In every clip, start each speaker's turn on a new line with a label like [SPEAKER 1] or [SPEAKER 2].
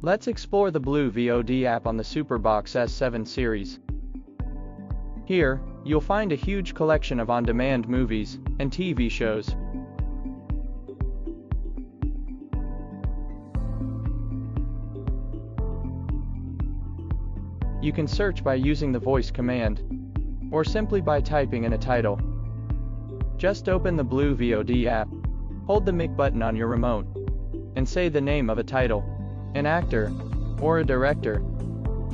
[SPEAKER 1] Let's explore the Blue VOD app on the SuperBox S7 series. Here, you'll find a huge collection of on-demand movies and TV shows. You can search by using the voice command, or simply by typing in a title. Just open the Blue VOD app, hold the mic button on your remote, and say the name of a title, an actor, or a director.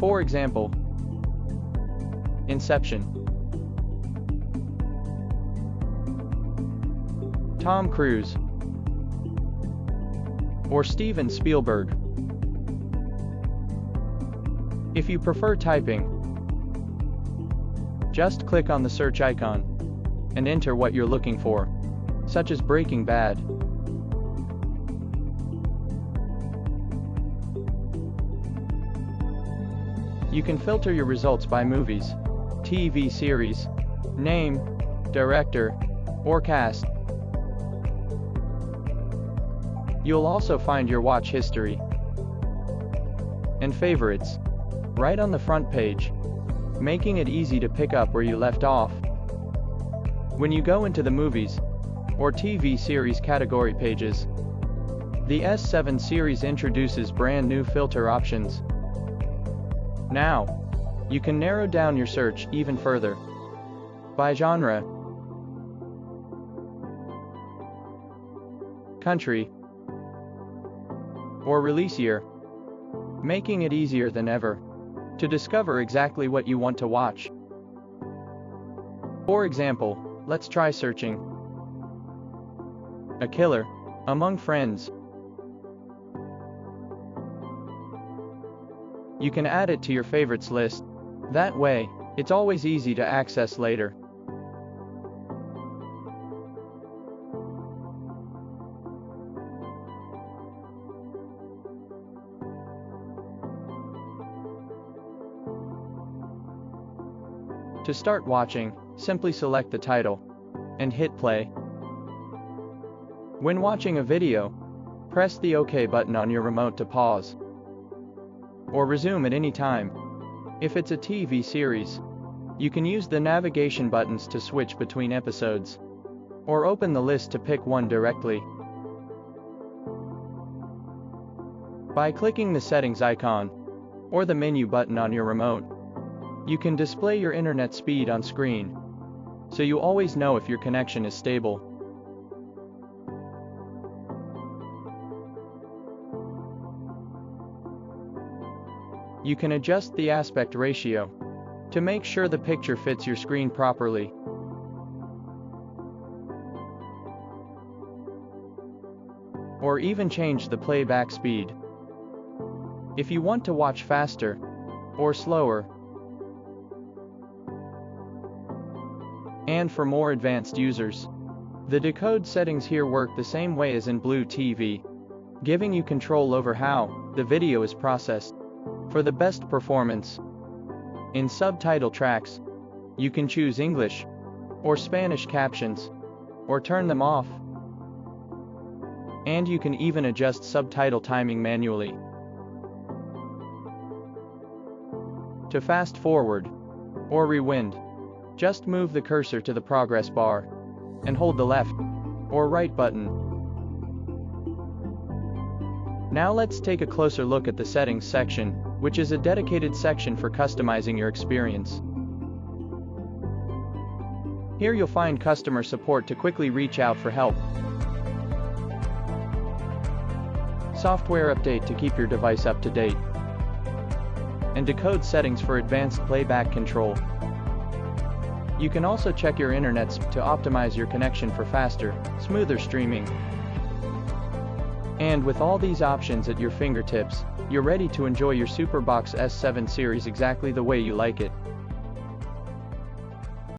[SPEAKER 1] For example, Inception, Tom Cruise, or Steven Spielberg. If you prefer typing, just click on the search icon and enter what you're looking for, such as Breaking Bad. You can filter your results by movies, TV series, name, director, or cast. You'll also find your watch history and favorites right on the front page, making it easy to pick up where you left off. When you go into the movies or TV series category pages, the S7 series introduces brand new filter options. Now, you can narrow down your search even further by genre, country, or release year, making it easier than ever to discover exactly what you want to watch. For example, let's try searching A Killer Among Friends. You can add it to your favorites list. That way, it's always easy to access later. To start watching, simply select the title and hit play. When watching a video, press the OK button on your remote to pause or resume at any time. If it's a TV series, you can use the navigation buttons to switch between episodes or open the list to pick one directly. By clicking the settings icon or the menu button on your remote, you can display your internet speed on screen, so you always know if your connection is stable. You can adjust the aspect ratio to make sure the picture fits your screen properly. Or even change the playback speed if you want to watch faster or slower. And for more advanced users, the decode settings here work the same way as in Blue TV, giving you control over how the video is processed for the best performance. In subtitle tracks, you can choose English or Spanish captions, or turn them off. And you can even adjust subtitle timing manually. To fast forward or rewind, just move the cursor to the progress bar and hold the left or right button. Now let's take a closer look at the settings section, which is a dedicated section for customizing your experience. Here you'll find customer support to quickly reach out for help, software update to keep your device up to date, and decode settings for advanced playback control. You can also check your internet speed to optimize your connection for faster, smoother streaming. And with all these options at your fingertips, you're ready to enjoy your SuperBox S7 series exactly the way you like it.